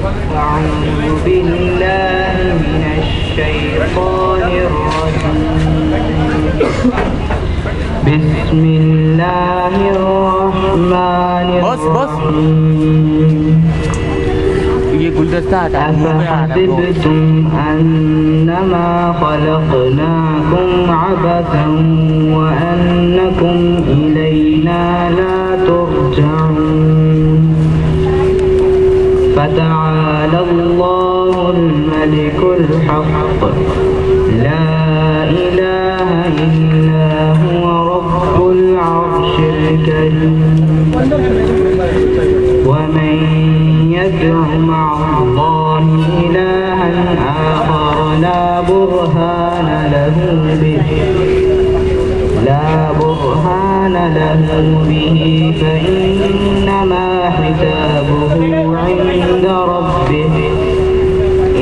أعوذ بالله من الشيطان الرجيم بسم الله الرحمن الرحيم أفحسبتم أنما خلقناكم عبثا وأنكم إلينا لا ترجعون فتعالى الله الملك الحق لا إله إلا هو رب العرش الكريم ومن يدع مع الله إلها آخر لا برهان له به فإنما حسابه عند ربه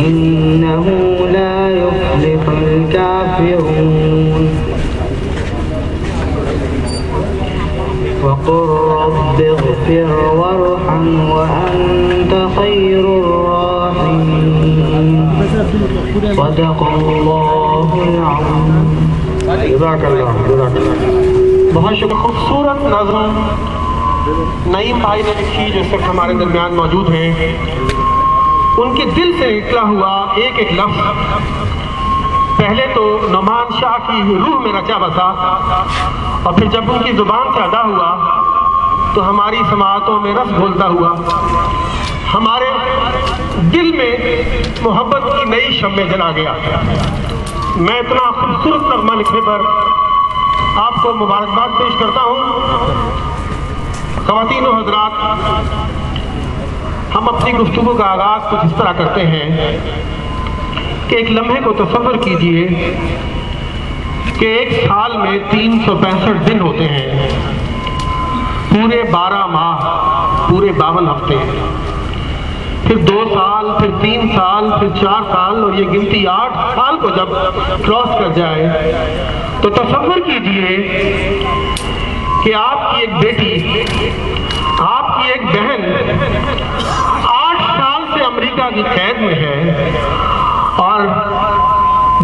إنه لا يفلح الكافرون وقل رب اغفر وارحم وأنت خير الراحمين صدق الله العظيم. جزاک اللہ. بہت شکریہ. خوبصورت نظم نعیم بھائی نے لکھی جو اس وقت ہمارے درمیان موجود ہیں. ان کے دل سے نکلا ہوا ایک ایک لفظ پہلے تو نعمان شاہ کی روح میں رچا بسا اور پھر جب ان کی زبان سے ادا ہوا تو ہماری سماعتوں میں رس گھولتا ہوا ہمارے دل میں محبت کی نئی شمع جلا گیا. میں اتنا خوبصورت نغمہ لکھنے پر آپ کو مبارکباد پیش کرتا ہوں. خواتین و حضرات، ہم اپنی گفتگو کا آغاز کچھ اس طرح کرتے ہیں کہ ایک لمحے کو تصور کیجئے کہ ایک سال میں 365 دن ہوتے ہیں، پورے 12 ماہ، پورے 52 ہفتے، پھر 2 سال، پھر 3 سال، پھر 4 سال، اور یہ گنتی 8 سال کو جب کراس کر جائے تو تصور کیجئے کہ آپ کی ایک بیٹی، آپ کی ایک بہن 8 سال سے امریکہ کی قید میں ہے اور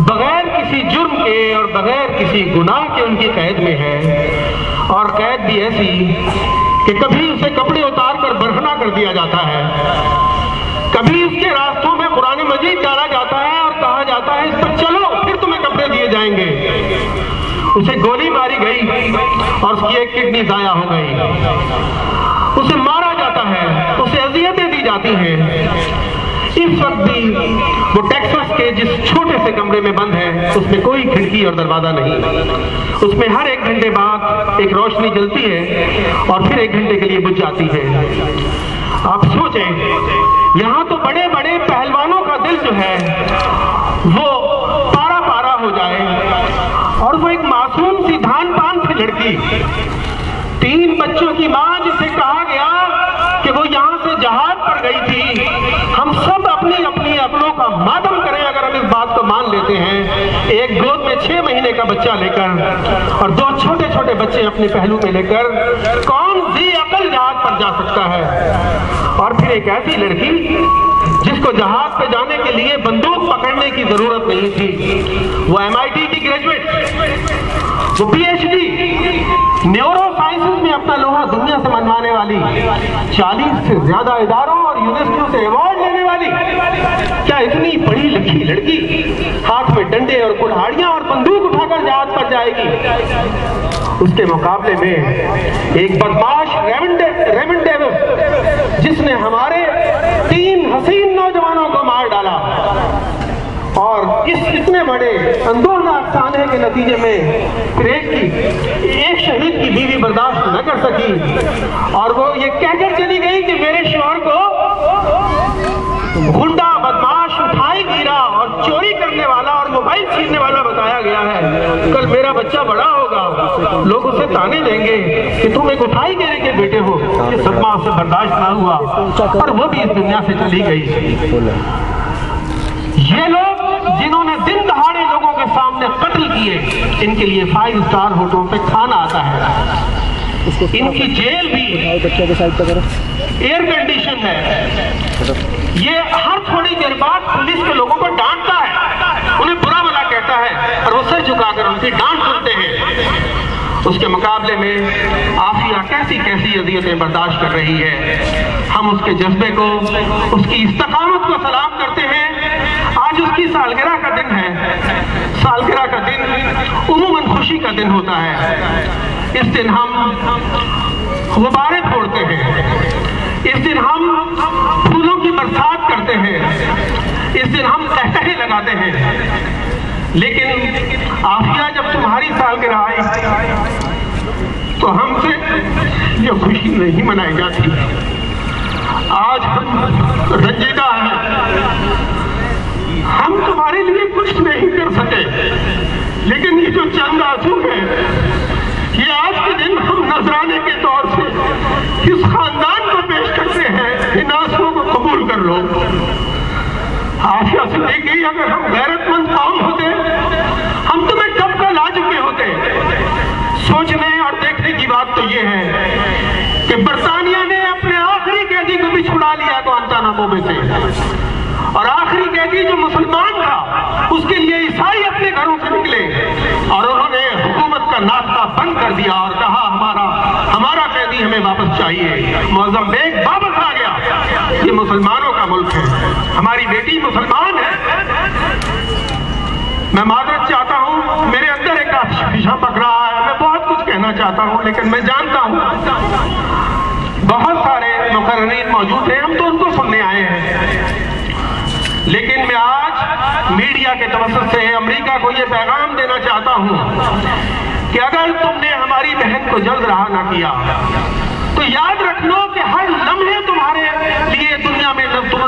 بغیر کسی جرم کے اور بغیر کسی گناہ کے ان کی قید میں ہے، اور قید بھی ایسی کہ کبھی اسے کپڑے اتار کر برہنہ کر دیا جاتا ہے، کبھی اس کے راستوں میں قرآن مجید ڈالا جاتا ہے اور کہا جاتا ہے اس پر چلو پھر تمہیں کپڑے دیے جائیں گے. اسے گولی ماری گئی اور اس کی ایک کڈنی ضائع ہو گئی. اسے مارا جاتا ہے، اسے اذیتیں دی جاتی ہیں. اس وقت بھی وہ ٹیکساس کے جس چھوٹے سے کمرے میں بند ہے، اس میں کوئی کھڑکی اور دروازہ نہیں. اس میں ہر 1 گھنٹے بعد ایک روشنی جلتی ہے اور پھر 1 گھنٹے کے لیے بجھ جاتی ہے. آپ سوچیں، یہاں تو بڑے بڑے پہلوانوں کا دل جو ہے وہ پارا پارا ہو جائے اور وہ ایک معصوم سی دھان پان سے جھڑکی 3 بچوں کی ماں جسے کہا گیا کہ وہ یہاں سے جہاد پر گئی تھی. ہم سب اپنی اپنی عقلوں کا ماتم کریں اگر ہم اس بات کو مان لیتے ہیں. ایک گود میں 6 مہینے کا بچہ لے کر اور 2 چھوٹے چھوٹے بچے اپنے پہلو میں لے کر کون ذی عقل جہاد پر جا سکتا ہے؟ اور پھر ایک ایسی لڑکی جس کو جہاز پہ جانے کے لیے بندوق پکڑنے کی ضرورت نہیں تھی. وہ MIT کی گریجویٹ، وہ PhD نیورو سائنسز میں اپنا لوہا دنیا سے منوانے والی، 40 سے زیادہ اداروں اور یونیورسٹیوں سے ایوارڈ لینے والی، کیا اتنی پڑھی لکھی لڑکی ہاتھ میں ڈنڈے اور کلہاڑیاں اور بندوق اٹھا کر جہاز پر جائے گی؟ اس کے مقابلے میں ایک بدماش ریمن ڈیوس جس نے ہمارے 3 حسین نوجوانوں کو مار ڈالا اور اس اتنے بڑے اندوزہ افسانے کے نتیجے میں پھر ایک شہید کی بیوی برداشت نہ کر سکی اور وہ یہ کہہ کر چلی گئی کہ میرے شوہر کو غنڈہ بدماش اٹھائی گیرا اور چوری کرنے والا اور موبائل چھیننے والا بتایا گیا ہے. کل میرا بچہ بڑا ہوگا، لوگ اسے تانے دیں گے کہ تم ایک اٹھائی گیرے کے بیٹے ہو. یہ صدمہ اسے برداشت نہ ہوا اور وہ بھی اس دنیا سے چلی گئی. یہ لوگ جنہوں نے دن دہاڑے لوگوں کے سامنے قتل کیے، ان کے لیے 5 اسٹار ہوٹلوں پہ کھانا آتا ہے. ان کی جیل بھی ایئر کنڈیشن ہے. یہ ہر تھوڑی دیر بعد پولیس کے لوگوں کو ڈانٹتا ہے، انہیں برا بھلا کہتا ہے اور وہ سر جھکا کر ان کی ڈانٹ سنتے ہیں۔ اس کے مقابلے میں عافیہ کیسی کیسی اذیتیں برداشت کر رہی ہے۔ ہم اس کے جذبے کو، اس کی استقامت کو سلام کرتے ہیں۔ آج اس کی سالگرہ کا دن ہے۔ سالگرہ کا دن عموماً خوشی کا دن ہوتا ہے۔ اس دن ہم غبارے پھوڑتے ہیں، اس دن ہم پھولوں کی برسات کرتے ہیں، اس دن ہم قہقہے لگاتے ہیں۔ لیکن عافیہ جب تمہاری سالگرہ آئی تو ہم سے یہ خوشی نہیں منائی جاتی۔ آج ہم رنجیدہ ہیں، ہم تمہارے لیے کچھ نہیں کر سکے، لیکن یہ جو چند آنسو ہیں، یہ آج کے دن ہم نذرانے کے طور سے اس خاندان کو پیش کرتے ہیں۔ ان آنسوؤں کو قبول کر لو۔ عافیہ صدیقی، اگر ہم غیرت مند قوم ہوتے ہم تمہیں کب کا لا چکے ہوتے۔ سوچنے اور دیکھنے کی بات تو یہ ہے کہ برطانیہ نے اپنے آخری قیدی کو بھی چھڑا لیا گوانتانامو میں سے، اور آخری قیدی جو مسلمان تھا اس کے لیے عیسائی اپنے گھروں سے نکلے اور انہوں نے حکومت کا ناطقہ بند کر دیا اور کہا ہمارا قیدی ہمیں واپس چاہیے۔ معظم بیگ واپس آ گیا۔ یہ مسلمانوں کا ملک ہے، ہماری بیٹی مسلمان ہے۔ میں معذرت چاہتا ہوں، میرے اندر ایک آتش پک رہا ہے، میں بہت کچھ کہنا چاہتا ہوں، لیکن میں جانتا ہوں بہت سارے مقررین موجود ہیں، ہم تو ان کو سننے آئے ہیں۔ لیکن میں آج میڈیا کے توسط سے امریکہ کو یہ پیغام دینا چاہتا ہوں کہ اگر تم نے ہماری بہن کو جلد رہا نہ کیا تو یاد رکھ لو کہ ہر لمحے تمہارے لیے دنیا میں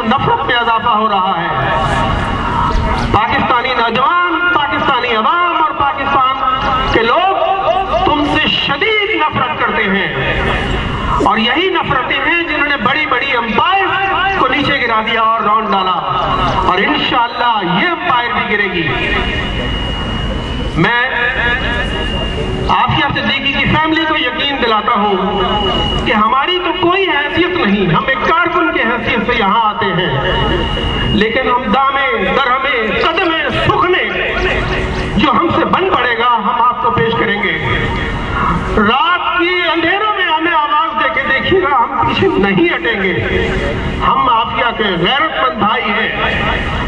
نفرت میں اضافہ ہو رہا ہے۔ پاکستانی نوجوان، پاکستانی عوام اور پاکستان کے لوگ تم سے شدید نفرت کرتے ہیں، اور یہی نفرتیں ہیں جنہوں نے بڑی بڑی امپائر کو نیچے گرا دیا اور راؤنڈ ڈالا، اور انشاءاللہ یہ امپائر بھی گرے گی۔ میں عافیہ صدیقی کی فیملی کو یقین دلاتا ہوں کہ ہماری تو کوئی حیثیت نہیں، ہم ایک کارکن کی حیثیت سے یہاں آتے ہیں، لیکن ہم دامے درہمے قدمے سخنے جو ہم سے بن پڑے گا ہم آپ کو پیش کریں گے۔ رات کی اندھیروں میں ہمیں آواز دے کے دیکھیے گا، ہم پیچھے نہیں ہٹیں گے۔ ہم عافیہ کے غیرت مند بھائی ہیں،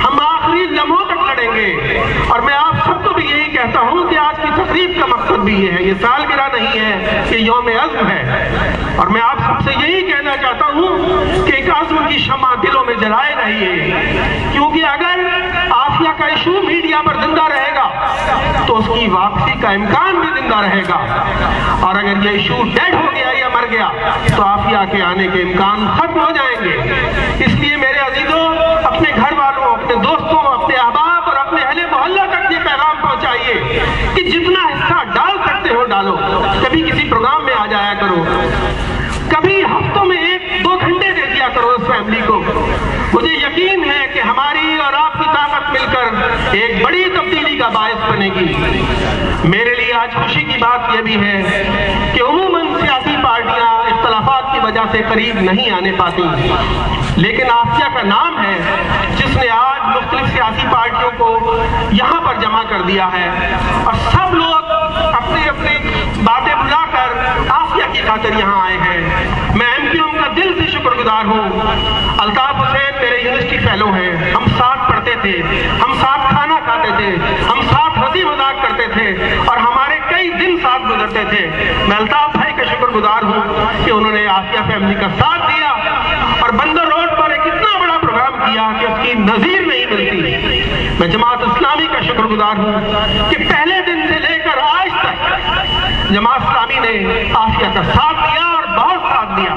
ہم آخری لمحوں تک لڑیں گے، اور میں آپ سب کو بھی یہی کہتا ہوں کہ آج کی تقریب کا مقصد بھی یہ ہے، یہ سالگرہ نہیں ہے، یہ یوم عزم ہے، اور میں آپ سب سے یہی کہنا چاہتا ہوں کہ ایک عزم کی شمع دلوں میں جلائے رہیے، کیونکہ اگر عافیہ کا ایشو میڈیا پر زندہ رہے گا تو اس کی واپسی کا امکان بھی زندہ رہے گا، اور اگر یہ ایشو ڈیڈ ہو گیا یا مر گیا تو عافیہ کے آنے کے امکان ختم ہو جائیں گے۔ اس لیے میرے عزیزوں، اپنے گھر والوں، اپنے دوستوں، اپنے احباب اور اپنے اہل محلہ تک یہ پیغام پہنچائیے کہ جتنا حصہ ڈال سکتے ہو ڈالو، کبھی کسی پروگرام میں آ جایا کرو، کبھی ہفتوں میں 1-2 گھنٹے دے دیا کرو اس فیملی کو۔ مجھے یقین ہے کہ ہماری اور آپ کی طاقت مل کر ایک بڑی تبدیلی کا باعث بنے گی۔ میرے لیے آج خوشی کی بات یہ بھی ہے کہ عموماً سیاسی پارٹیاں اختلافات کی وجہ سے قریب نہیں آنے پاتی، لیکن عافیہ کا نام ہے جس نے آج مختلف سیاسی پارٹیوں کو یہاں پر جمع کر دیا ہے، اور سب لوگ اپنی اپنی باتیں بلا کر عافیہ کی خاطر یہاں آئے ہیں۔ میں MQM کا دل سے شکر گزار ہوں۔ الطاف حسین میرے یونیورسٹی فیلو ہیں، ہم ساتھ پڑھتے تھے، ہم ساتھ کھانا کھاتے تھے، ہم ساتھ ہنسی مذاق کرتے تھے، اور ہمارے کئی دن ساتھ گزرتے تھے۔ میں الطاف بھائی کا شکر گزار ہوں کہ انہوں نے عافیہ فیملی کا ساتھ دیا اور بندر روڈ پر ایک اتنا بڑا پروگرام کیا کہ اس کی نظیر نہیں ملتی۔ میں جماعت اسلامی کا شکر گزار ہوں کہ پہلے دن سے لے کر آج تک جماعت اسلامی نے عافیہ کا ساتھ دیا اور بہت ساتھ دیا۔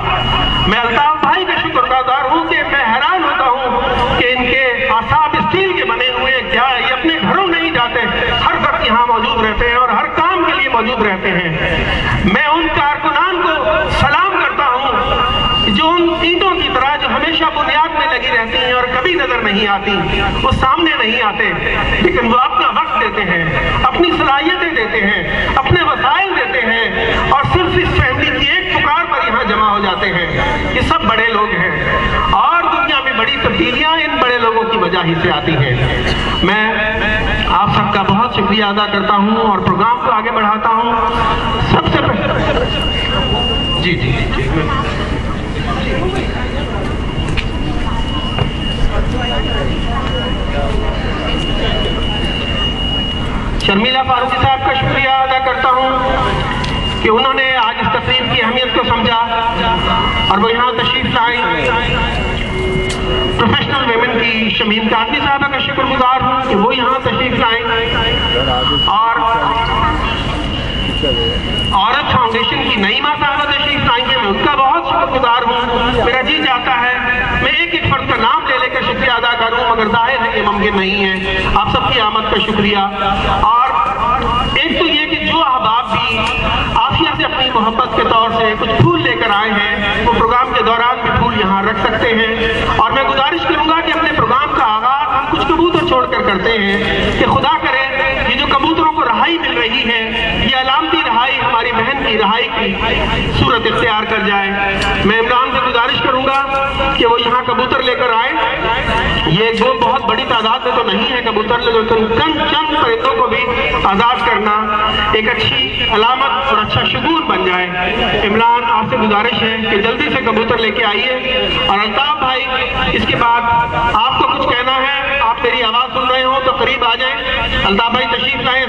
میں الطاف بھائی کا شکر گزار ہوں کہ میں حیران ہوتا ہوں کہ ان کے اعصاب اسٹیل کے بنے ہوئے کیا ہے، یہ اپنے گھروں نہیں جاتے، ہر وقت یہاں موجود رہتے ہیں اور ہر کام کے لیے موجود رہتے ہیں۔ میں ان کارکنان کو سلام کرتا ہوں جو ان اینٹوں کی طرح جو ہمیشہ بنیاد میں لگی رہتی ہیں اور کبھی نظر نہیں آتی، وہ سامنے نہیں آتے، لیکن وہ اپنا وقت دیتے ہیں، اپنی صلاحیتیں دیتے ہیں، اپنے وسائل دیتے ہیں، اور صرف اس فیملی کی ایک پکار پر یہاں جمع ہو جاتے ہیں۔ یہ سب بڑے لوگ ہیں، اور دنیا میں بڑی تبدیلی تبدیلیاں ان بڑے لوگوں کی وجہ ہی سے آتی ہیں۔ میں آپ سب کا بہت شکریہ ادا کرتا ہوں اور پروگرام کو آگے بڑھاتا ہوں۔ سب سے پہلے جی شرمیلا فاروقی صاحب کا شکریہ ادا کرتا ہوں کہ انہوں نے آج اس تقریب کی اہمیت کو سمجھا اور وہ یہاں تشریف لائیں۔ پروفیشنل ویمن کی شمیم کاظمی صاحبہ کا شکر گزار ہوں کہ وہ یہاں تشریف لائیں، اور عورت فاؤنڈیشن کی نعیمہ صاحبہ تشریف لائیں گے، میں ان کا بہت شکر گزار ہوں۔ میرا جی چاہتا ہے میں ایک ایک فرد کا نام لے کر شکریہ ادا کروں، مگر ظاہر ہے کہ ممکن نہیں ہے۔ آپ سب کی آمد کا شکریہ۔ اور ایک تو یہ کہ جو احباب بھی عافیہ سے اپنی محبت کے طور سے کچھ پھول لے کر آئے ہیں، وہ پروگرام کے دوران بھی پھول یہاں رکھ سکتے ہیں۔ اور میں گزارش کروں گا کہ اپنے پروگرام کا آغاز ہم کچھ کبوتر چھوڑ کر کرتے ہیں کہ خدا کرے یہ جو کبوتروں کو رہائی مل رہی ہے، یہ علامتی رہائی ہماری بہن کی رہائی کی صورت اختیار کر جائے۔ میں عمران سے گزارش کروں گا کہ وہ یہاں کبوتر لے کر آئے۔ یہ ایک بہت بڑی تعداد میں تو نہیں ہے کبوتر، لیکن چند پرندوں کو بھی آزاد کرنا ایک اچھی علامت اور اچھا شگون بن جائے۔ عمران آپ سے گزارش ہے کہ جلدی سے کبوتر لے کے آئیے۔ اور الطاف بھائی اس کے بعد آپ کو کچھ کہنا ہے، آپ میری آواز سن رہے ہو تو قریب آ جائیں۔ الطاف بھائی تشریف لائیں۔